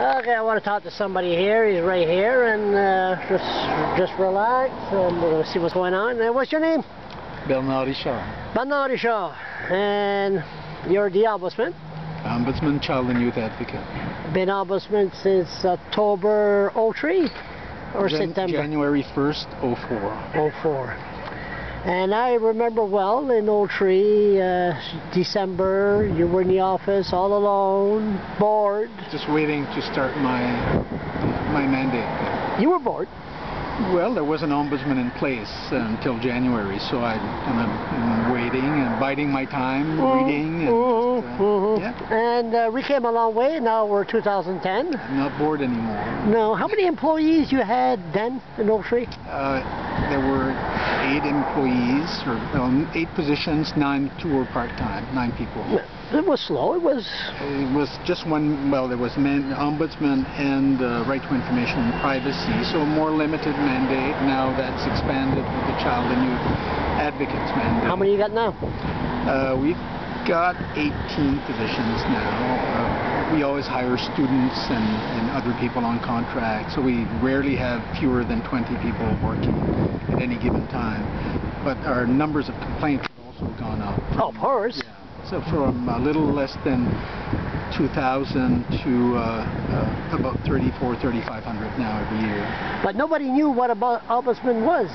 Okay, I want to talk to somebody here. He's right here, and just relax, and we're going to see what's going on. And what's your name? Bernard Richard. Bernard Richard. And you're the Ombudsman? Ombudsman, Child and Youth Advocate. Been Ombudsman since October 03 or September? January 1st, 04. 04. And I remember well in 03, December, you were in the office all alone, bored. Just waiting to start my mandate. You were bored? Well, there was an ombudsman in place until January, so I'm waiting and biding my time, reading. And yeah. And we came a long way. Now we're 2010. I'm not bored anymore. No. How many employees you had then in 03? There were 8 employees, or 8 positions, 2 were part-time, 9 people. It was slow. It was just one. Well, there was ombudsman and right to information and privacy, so a more limited mandate. Now that's expanded with the child and youth advocates mandate. How many you got now? We've got 18 positions now. We always hire students and other people on contract, so we rarely have fewer than 20 people working at any given time. But our numbers of complaints have also gone up. Oh, of course. Yeah. So from a little less than 2,000 to about 3,500 now every year. But nobody knew what an ombudsman was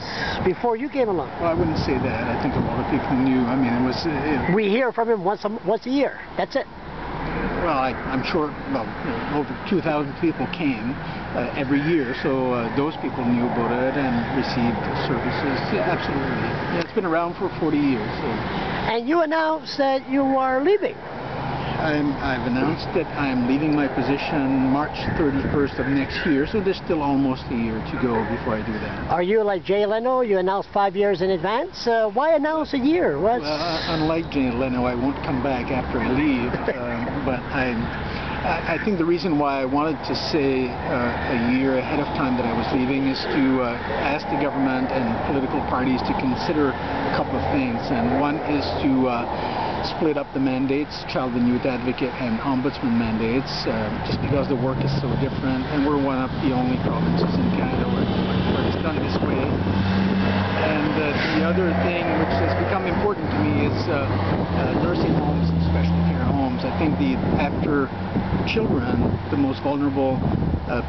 before you came along. Well, I wouldn't say that. I think a lot of people knew. I mean, it was... we hear from him once a year. That's it. Well, I'm sure, well, over 2,000 people came every year, so those people knew about it and received services. Yeah, absolutely. Yeah, it's been around for 40 years. So. And you announced that you are leaving. I've announced that I'm leaving my position March 31st of next year, so there's still almost a year to go before I do that. Are you like Jay Leno? You announce 5 years in advance? Why announce a year? Well, unlike Jay Leno, I won't come back after I leave, but I think the reason why I wanted to say a year ahead of time that I was leaving is to ask the government and political parties to consider a couple of things, and one is to split up the mandates, child and youth advocate and ombudsman mandates, just because the work is so different, and we're one of the only provinces in Canada where it's done this way. And the other thing which has become important to me is nursing homes and special care homes. I think after children, the most vulnerable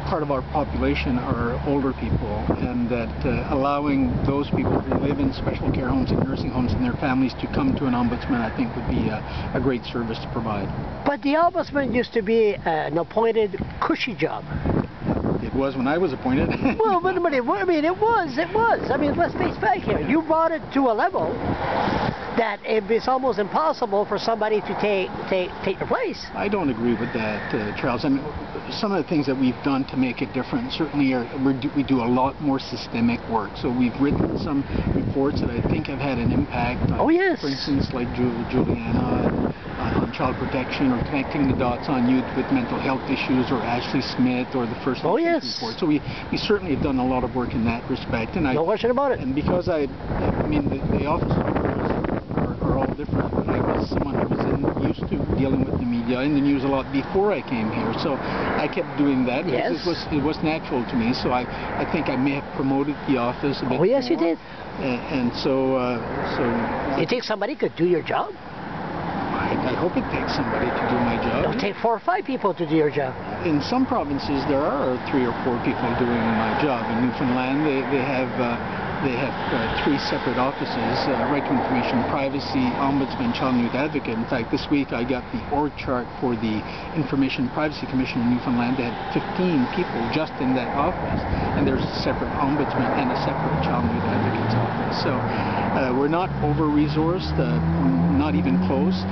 part of our population are older people, and that allowing those people who live in special care homes and nursing homes and their families to come to an ombudsman, I think, would be a great service to provide. But the ombudsman used to be an appointed, cushy job. It was when I was appointed. Well, but I mean, it was. I mean, let's face back here. You brought it to a level that it's almost impossible for somebody to take your place. I don't agree with that, Charles. I mean, some of the things that we've done to make it different certainly we do a lot more systemic work. So we've written some reports that I think have had an impact on, for instance, like Juliana on child protection, or connecting the dots on youth with mental health issues, or Ashley Smith, or the First Nations report. So we certainly have done a lot of work in that respect. And no question about it. And because I mean, the office are all different. But I was someone who was used to dealing with the media and the news a lot before I came here, so I kept doing that. Yes. It was natural to me. So I think I may have promoted the office a bit more. Oh, yes, you did. And so you think somebody could do your job? I hope it takes somebody to do my job. It'll take 4 or 5 people to do your job. In some provinces, there are 3 or 4 people doing my job. In Newfoundland, they have 3 separate offices: right to information, privacy, ombudsman, child and youth advocate. In fact, this week I got the org chart for the Information Privacy Commission in Newfoundland. They had 15 people just in that office, and there's a separate ombudsman and a separate child and youth advocate's office. So we're not over-resourced, not even close,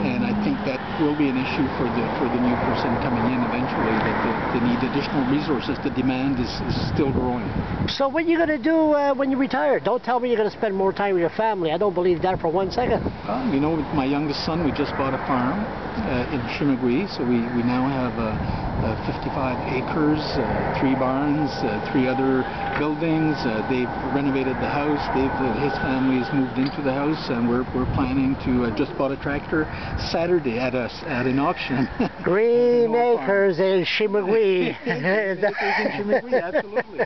and I think that will be an issue for the new person coming in eventually, that they need additional resources. The demand is still growing. So what are you going to do when you retire? Don't tell me you're going to spend more time with your family. I don't believe that for 1 second. You know, with my youngest son, we just bought a farm in Chimagui, so we now have 50 65 acres, 3 barns, 3 other buildings. They've renovated the house. His family has moved into the house, and we're planning to just bought a tractor Saturday at an auction. 3 acres in Chimigui. Absolutely.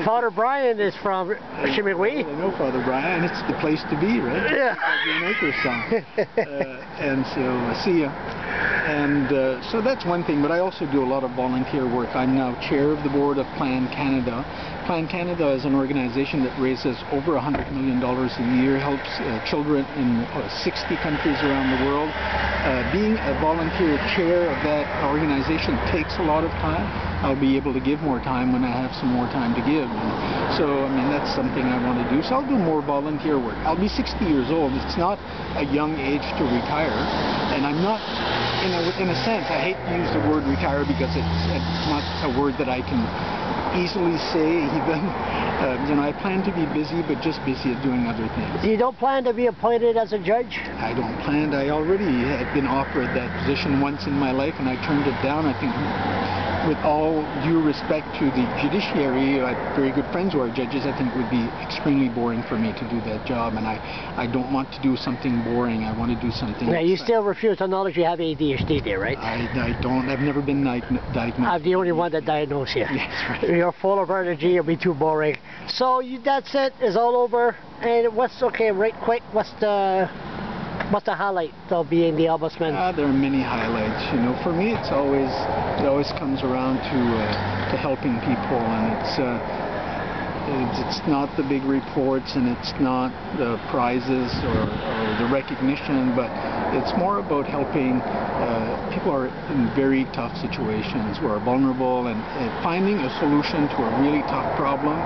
Father Brian is from Chimigui. I know Father Brian. It's the place to be, right? Yeah. The acre song. And so see ya. And so that's one thing, but I also do a lot of volunteer work. I'm now chair of the board of Plan Canada. Plan Canada is an organization that raises over $100 million a year, helps children in 60 countries around the world. Being a volunteer chair of that organization takes a lot of time. I'll be able to give more time when I have some more time to give. And so, I mean, that's something I want to do. So I'll do more volunteer work. I'll be 60 years old. It's not a young age to retire. And I'm not, in a sense, I hate to use the word retire because it's not a word that I can easily say even. I plan to be busy, but just busy at doing other things. You don't plan to be appointed as a judge? I don't plan. I already had been offered that position once in my life, and I turned it down. I think, with all due respect to the judiciary, I have very good friends who are judges. I think it would be extremely boring for me to do that job, and I don't want to do something boring. I want to do something. Now, you still refuse to acknowledge you have ADHD there, right? I don't. I've never been diagnosed. I'm the only one that diagnosed you. Yes, right. You're full of energy. It'll be too boring. So that's it. It's all over. And right quick, what's the highlight of being the ombudsman? There are many highlights. For me, it always comes around to helping people, and it's not the big reports, and it's not the prizes or the recognition, but it's more about helping people who are in very tough situations, who are vulnerable, and finding a solution to a really tough problem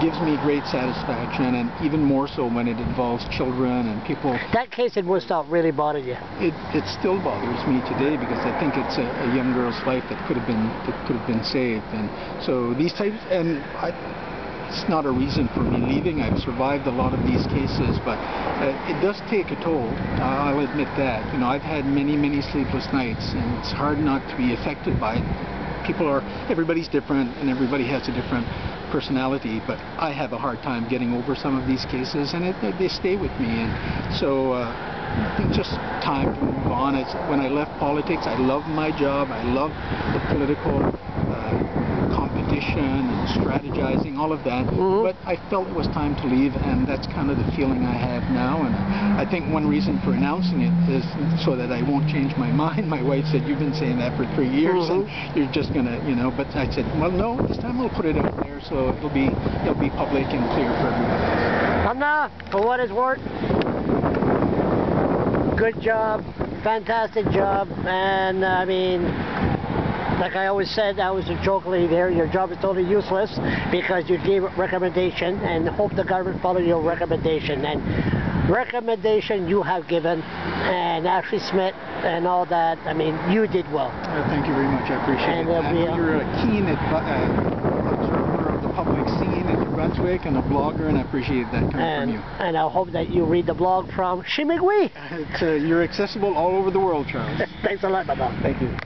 gives me great satisfaction, and even more so when it involves children and people. That case in Woodstock really bothered you? It still bothers me today, because I think it's a young girl's life that could have been saved, and so these types, and it's not a reason for me leaving. I've survived a lot of these cases, but it does take a toll. I'll admit that. I've had many sleepless nights, and it's hard not to be affected by it. Everybody's different, and everybody has a different personality, but I have a hard time getting over some of these cases, and they stay with me, and so it's just time to move on. When I left politics, I loved my job. I loved the political competition and strategizing, all of that, but I felt it was time to leave, and that's kind of the feeling I have now. And I think one reason for announcing it is so that I won't change my mind. My wife said, "You've been saying that for 3 years, and you're just gonna, but I said, well, no, this time I'll put it out there so it'll be public and clear for everybody." Anna, for what it's worth, good job, fantastic job, and I mean, like I always said, I was jokingly there, your job is totally useless because you gave a recommendation and hope the government follow your recommendation. And recommendation you have given, and Ashley Smith and all that, I mean, you did well. Thank you very much, I appreciate it. You're a keen observer of the public scene in New Brunswick and a blogger, and I appreciate that coming from you. And I hope that you read the blog from Chimigui. You're accessible all over the world, Charles. Thanks a lot, Baba. Thank you.